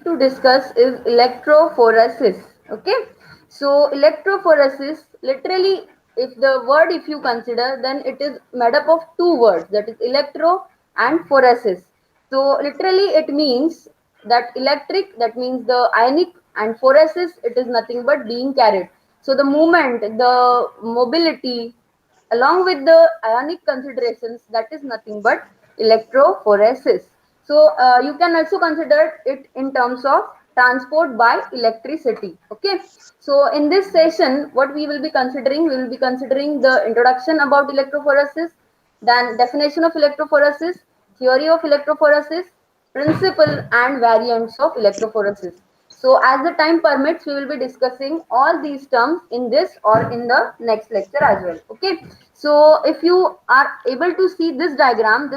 need to discuss is electrophoresis. Okay, so electrophoresis, literally, if the word if you consider, then it is made up of two words, that is electro and phoresis. So literally it means that electric, that means the ionic, and phoresis, it is nothing but being carried. So the movement, the mobility, along with the ionic considerations, that is nothing but electrophoresis. So you can also consider it in terms of transport by electricity. Okay, so in this session what we will be considering, we will be considering the introduction about electrophoresis, then definition of electrophoresis, theory of electrophoresis, principle and variants of electrophoresis. So as the time permits, we will be discussing all these terms in this or in the next lecture as well. Okay. So if you are able to see this diagram,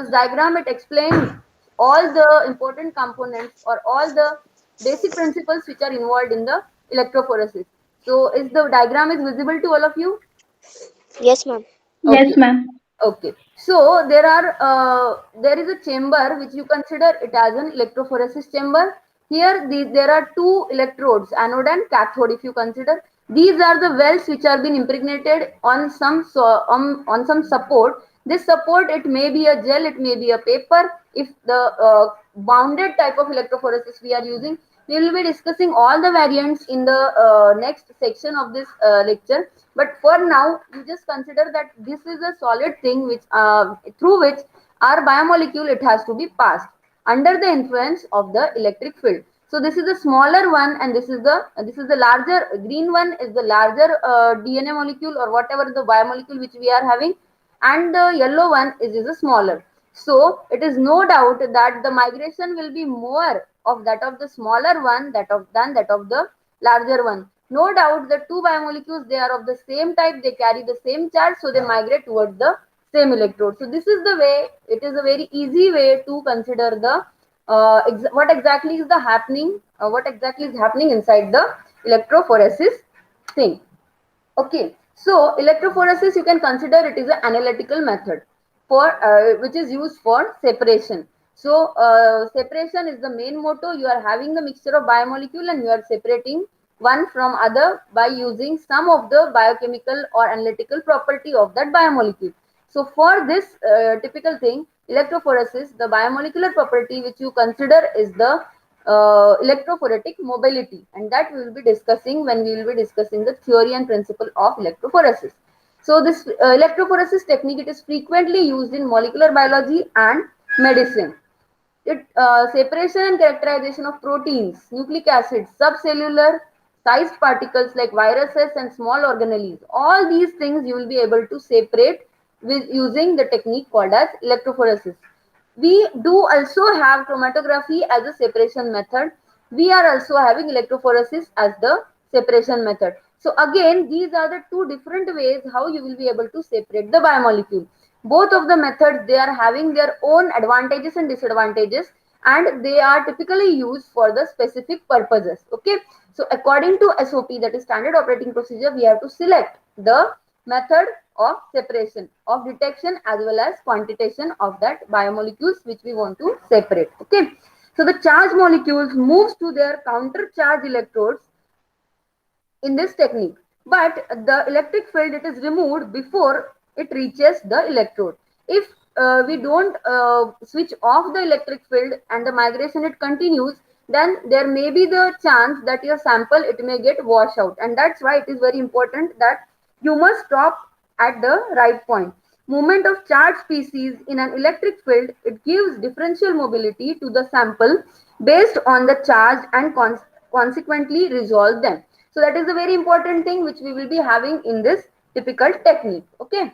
it explains all the important components or all the basic principles which are involved in the electrophoresis. So is the diagram is visible to all of you? Yes, ma'am. Okay. Yes, ma'am. Okay, so there is a chamber which you consider it as an electrophoresis chamber. Here, there are two electrodes, anode and cathode. If you consider, these are the wells which are been impregnated on on some support. This support, it may be a gel, it may be a paper. If the bounded type of electrophoresis we are using, we will be discussing all the variants in the next section of this lecture. But for now, you just consider that this is a solid thing which through which our biomolecule, it has to be passed under the influence of the electric field. So this is the smaller one, and this is the larger. Green one is the larger DNA molecule or whatever the biomolecule which we are having, and the yellow one is a smaller. So it is no doubt that the migration will be more of that of the smaller one than that of the larger one. No doubt the two biomolecules, they are of the same type, they carry the same charge, so they migrate towards the same electrode. So this is the way, it is a very easy way to consider the what exactly is happening inside the electrophoresis thing. Okay, so electrophoresis, you can consider it is an analytical method for which is used for separation. So separation is the main motto. You are having the mixture of biomolecule and you are separating one from other by using some of the biochemical or analytical property of that biomolecule. So for this typical thing, electrophoresis, the biomolecular property which you consider is the electrophoretic mobility, and that we will be discussing when we will be discussing the theory and principle of electrophoresis. So this electrophoresis technique, it is frequently used in molecular biology and medicine. It separation and characterization of proteins, nucleic acids, subcellular sized particles like viruses and small organelles. All these things you will be able to separate with using the technique called as electrophoresis. We do also have chromatography as a separation method. We are also having electrophoresis as the separation method. So again, these are the two different ways how you will be able to separate the biomolecule. Both of the methods, they are having their own advantages and disadvantages, and they are typically used for the specific purposes. Okay, so according to SOP, that is standard operating procedure, we have to select the method of separation, of detection as well as quantitation of that biomolecules which we want to separate. Okay, so the charged molecules moves to their counter charge electrodes in this technique, but the electric field, it is removed before it reaches the electrode. If we don't switch off the electric field and the migration it continues, then there may be the chance that your sample, it may get washed out, and that's why it is very important that you must stop at the right point. Movement of charged species in an electric field, it gives differential mobility to the sample based on the charge and consequently resolve them. So that is a very important thing which we will be having in this typical technique. Okay.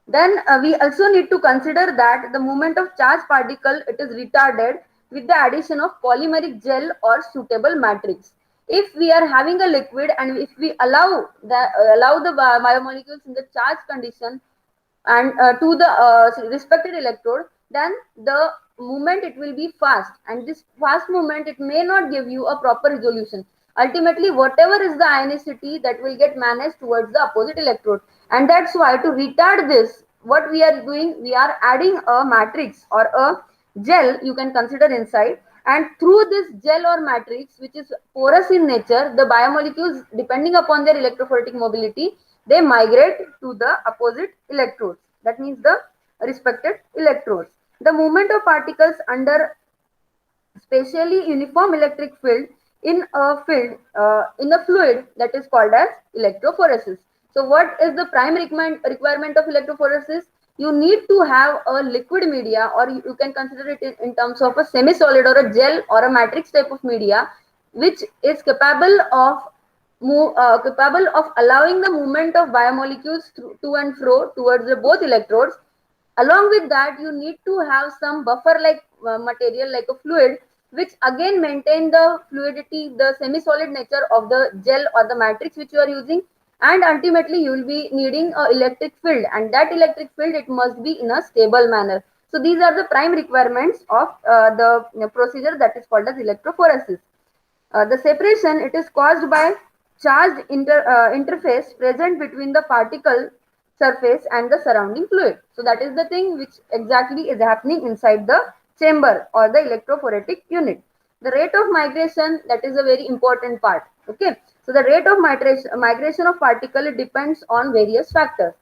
Then we also need to consider that the movement of charged particle, it is retarded with the addition of polymeric gel or suitable matrix. If we are having a liquid and if we allow the biomolecules in the charged condition and to the respected electrode, then the movement, it will be fast, and this fast movement, it may not give you a proper resolution. Ultimately, whatever is the ionicity, that will get managed towards the opposite electrode, and that's why to retard this, what we are doing, we are adding a matrix or a gel, you can consider inside, And through this gel or matrix, which is porous in nature, the biomolecules, depending upon their electrophoretic mobility, they migrate to the opposite electrodes. That means the respected electrodes. The movement of particles under spatially uniform electric field in a fluid, that is called as electrophoresis. So what is the prime requirement of electrophoresis? You need to have a liquid media, or you can consider it in terms of a semi-solid or a gel or a matrix type of media, which is capable of allowing the movement of biomolecules to and fro towards the both electrodes. Along with that, you need to have some buffer like material, like a fluid, which again maintain the fluidity, the semi-solid nature of the gel or the matrix which you are using. And ultimately you will be needing a electric field, and that electric field, it must be in a stable manner. So these are the prime requirements of the procedure that is called as electrophoresis. The separation, it is caused by charged interface present between the particle surface and the surrounding fluid. So that is the thing which exactly is happening inside the chamber or the electrophoretic unit. The rate of migration, that is a very important part. Okay, so the rate of migration of particle depends on various factors.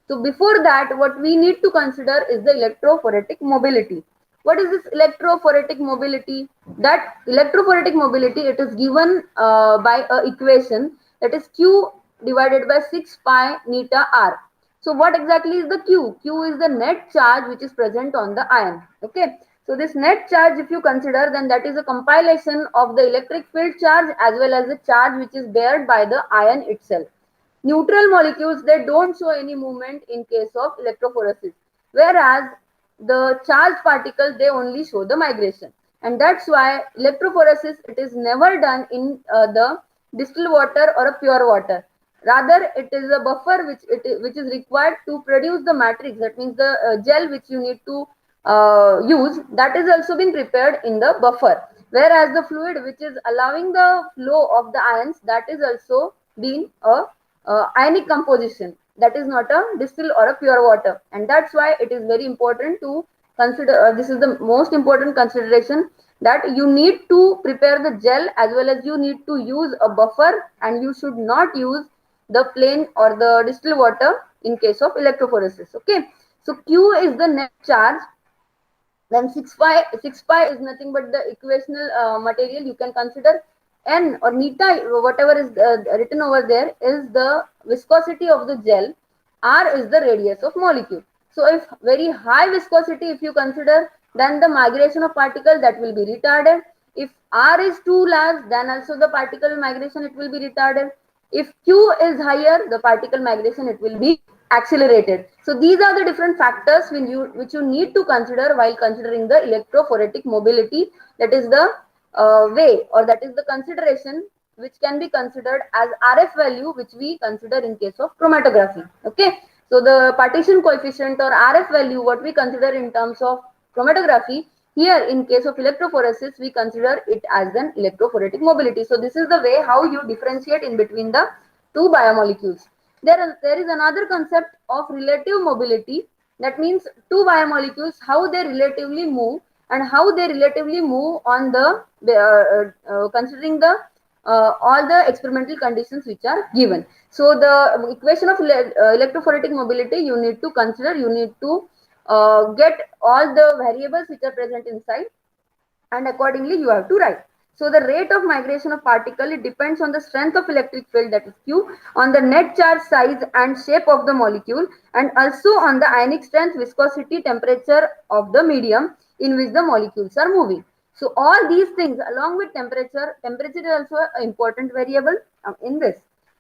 So before that, what we need to consider is the electrophoretic mobility. What is this electrophoretic mobility? That electrophoretic mobility, it is given by a equation, that is Q divided by 6 pi neta r. So what exactly is the Q? Q is the net charge which is present on the ion. Okay. So this net charge, if you consider, then that is a compilation of the electric field charge as well as the charge which is bared by the ion itself. Neutral molecules, they don't show any movement in case of electrophoresis, whereas the charged particles, they only show the migration. And that's why electrophoresis, it is never done in the distilled water or a pure water. Rather, it is a buffer which is required to produce the matrix. That means the gel which you need to use, that is also been prepared in the buffer. Whereas the fluid which is allowing the flow of the ions, that is also being a ionic composition, that is not a distilled or a pure water. And that's why it is very important to consider, this is the most important consideration, that you need to prepare the gel as well as you need to use a buffer, and you should not use the plain or the distilled water in case of electrophoresis. Okay, so Q is the net charge. Then 6 pi is nothing but the equational material. You can consider N or neta, whatever is written over there, is the viscosity of the gel. R is the radius of molecule. So if very high viscosity, if you consider, then the migration of particle, that will be retarded. If R is too large, then also the particle migration, it will be retarded. If Q is higher, the particle migration, it will be accelerated. So these are the different factors which you need to consider while considering the electrophoretic mobility. That is the way, or that is the consideration which can be considered as RF value, which we consider in case of chromatography. Okay, so the partition coefficient or RF value, what we consider in terms of chromatography, here in case of electrophoresis, we consider it as an electrophoretic mobility. So this is the way how you differentiate in between the two biomolecules. There is another concept of relative mobility. That means two biomolecules, how they relatively move, and how they relatively move on the considering the all the experimental conditions which are given. So the equation of electrophoretic mobility, you need to consider, you need to get all the variables which are present inside, and accordingly you have to write. So the rate of migration of particle, it depends on the strength of electric field, that is Q, on the net charge size and shape of the molecule, and also on the ionic strength, viscosity, temperature of the medium in which the molecules are moving. So all these things along with temperature is also an important variable in this.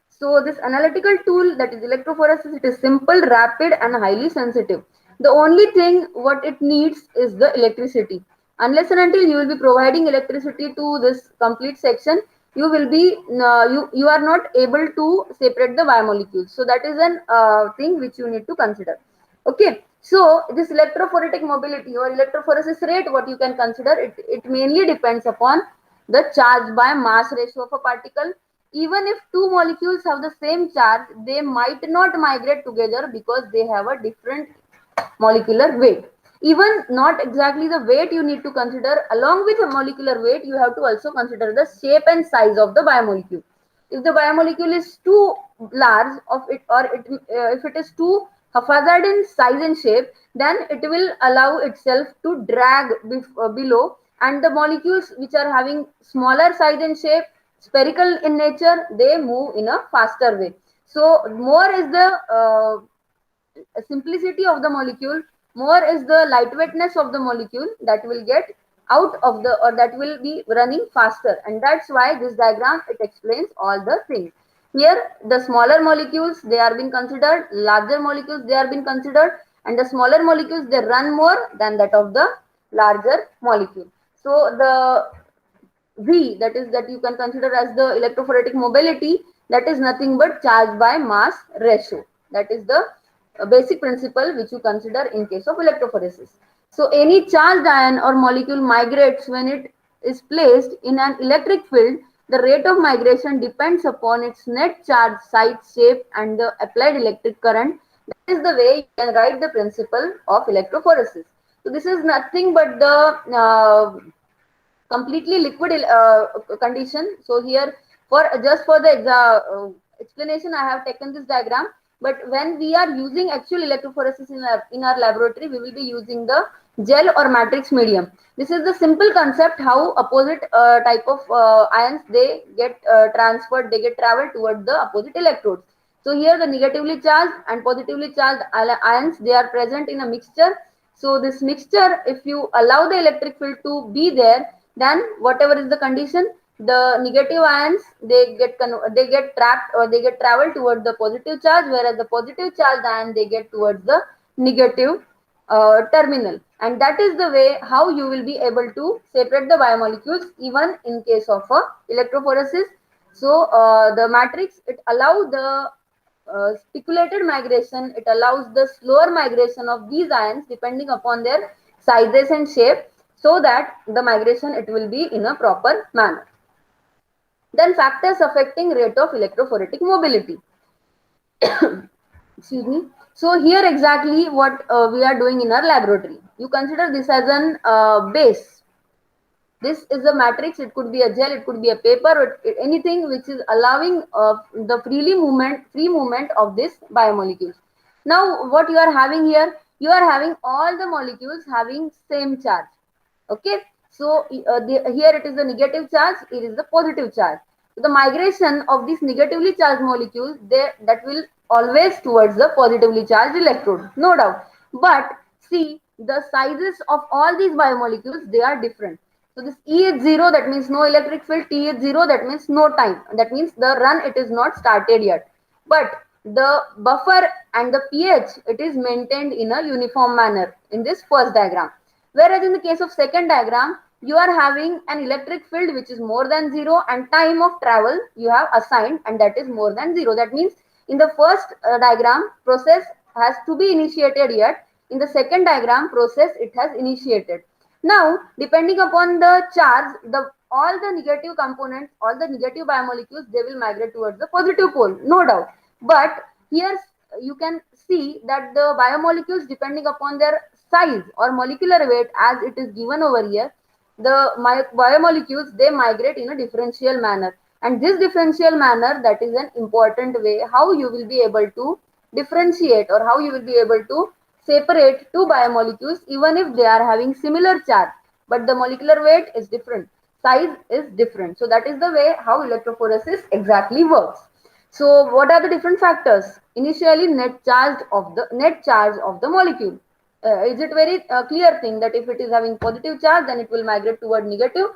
So this analytical tool, that is electrophoresis, it is simple, rapid and highly sensitive. The only thing what it needs is the electricity. Unless and until you will be providing electricity to this complete section, you will be you are not able to separate the biomolecules. So that is an thing which you need to consider. Okay, so this electrophoretic mobility or electrophoresis rate, what you can consider, it mainly depends upon the charge by mass ratio of a particle. Even if two molecules have the same charge, they might not migrate together because they have a different molecular weight. Even not exactly the weight you need to consider. Along with the molecular weight, you have to also consider the shape and size of the biomolecule. If the biomolecule is too large of it, or if it is too haphazard in size and shape, then it will allow itself to drag below, and the molecules which are having smaller size and shape, spherical in nature, they move in a faster way. So more is the simplicity of the molecule, more is the lightweightness of the molecule that will get out of the, or that will be running faster, and that's why this diagram, it explains all the things. Here the smaller molecules, they are being considered, larger molecules, they are being considered, and the smaller molecules, they run more than that of the larger molecule. So the V, that is, that you can consider as the electrophoretic mobility, that is nothing but charge by mass ratio. That is the basic principle which you consider in case of electrophoresis. So any charged ion or molecule migrates when it is placed in an electric field. The rate of migration depends upon its net charge, size, shape, and the applied electric current. That is the way you can write the principle of electrophoresis. So this is nothing but the completely liquid condition. So here, for just for the explanation, I have taken this diagram. But when we are using actual electrophoresis in our laboratory, we will be using the gel or matrix medium. This is the simple concept how opposite type of ions, they get transferred, they get traveled toward the opposite electrodes. So here the negatively charged and positively charged ions, they are present in a mixture. So this mixture, if you allow the electric field to be there, then whatever is the condition, the negative ions, they get trapped, or they get traveled towards the positive charge, whereas the positive charged ion, they get towards the negative terminal. And that is the way how you will be able to separate the biomolecules even in case of electrophoresis. So the matrix, it allows the speculated migration, it allows the slower migration of these ions depending upon their sizes and shape, so that the migration, it will be in a proper manner. Then factors affecting rate of electrophoretic mobility. Excuse me. So here exactly what we are doing in our laboratory. You consider this as an base. This is a matrix, it could be a gel, it could be a paper, or anything which is allowing the free movement of this biomolecules. Now what you are having here, you are having all the molecules having same charge. Okay, so here it is the negative charge, it is the positive charge. So the migration of these negatively charged molecules, that will always towards the positively charged electrode, no doubt. But see, the sizes of all these biomolecules, they are different. So this E is 0, that means no electric field. T is 0, that means no time. That means the run, it is not started yet. But the buffer and the pH, it is maintained in a uniform manner in this first diagram. Whereas in the case of second diagram, you are having an electric field which is more than 0, and time of travel you have assigned, and that is more than 0. That means in the first diagram, process has to be initiated yet. In the second diagram, process, it has initiated. Now, depending upon the charge, all the negative components, all the negative biomolecules, they will migrate towards the positive pole, no doubt. But here you can see that the biomolecules, depending upon their size or molecular weight, as it is given over here, the biomolecules, they migrate in a differential manner. And this differential manner, that is an important way how you will be able to differentiate, or how you will be able to separate two biomolecules even if they are having similar charge, but the molecular weight is different, size is different. So that is the way how electrophoresis exactly works. So what are the different factors? Initially, net charge of the molecule. Is it very clear thing that if it is having positive charge, then it will migrate toward negative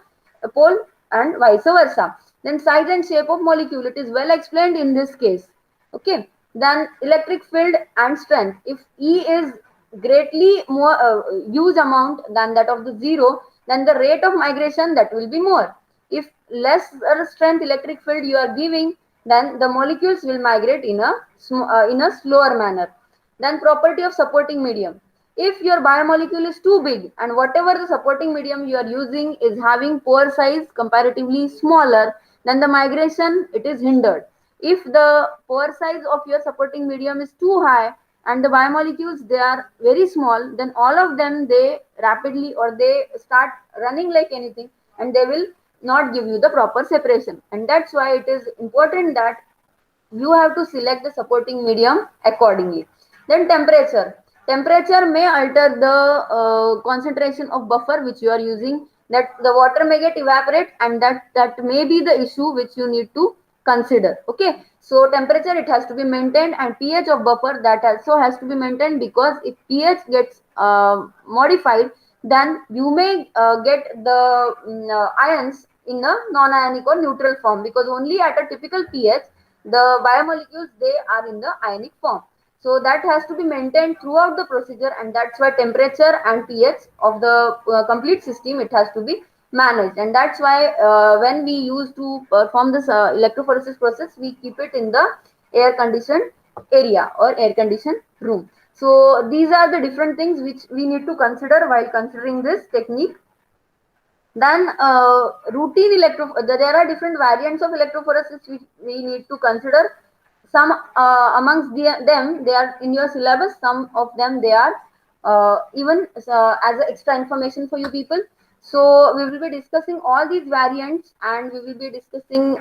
pole, and vice versa. Then size and shape of molecule, it is well explained in this case. Okay, then electric field and strength. If E is greatly more huge amount than that of the 0, then the rate of migration, that will be more. If less strength electric field you are giving, then the molecules will migrate in a slower manner. Then property of supporting medium. If your biomolecule is too big, and whatever the supporting medium you are using is having pore size comparatively smaller, then the migration, it is hindered. If the pore size of your supporting medium is too high, and the biomolecules, they are very small, then all of them, they rapidly, or they start running like anything, and they will not give you the proper separation. And that's why it is important that you have to select the supporting medium accordingly. Then temperature. Temperature may alter the concentration of buffer which you are using, that the water may get evaporate, and that may be the issue which you need to consider. Okay, so temperature, it has to be maintained, and pH of buffer, that also has to be maintained, because if pH gets modified, then you may get the ions in a non-ionic or neutral form, because only at a typical pH the biomolecules, they are in the ionic form. So that has to be maintained throughout the procedure, and that's why temperature and pH of the complete system, it has to be managed. And that's why when we use to perform this electrophoresis process, we keep it in the air conditioned area or air conditioned room. So these are the different things which we need to consider while considering this technique. Then routine there are different variants of electrophoresis which we need to consider. Some amongst them, they are in your syllabus. Some of them, they are even as extra information for you people. So we will be discussing all these variants, and we will be discussing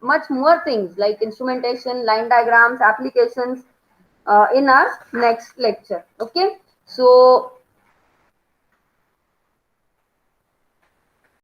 much more things like instrumentation, line diagrams, applications in our next lecture. Okay, so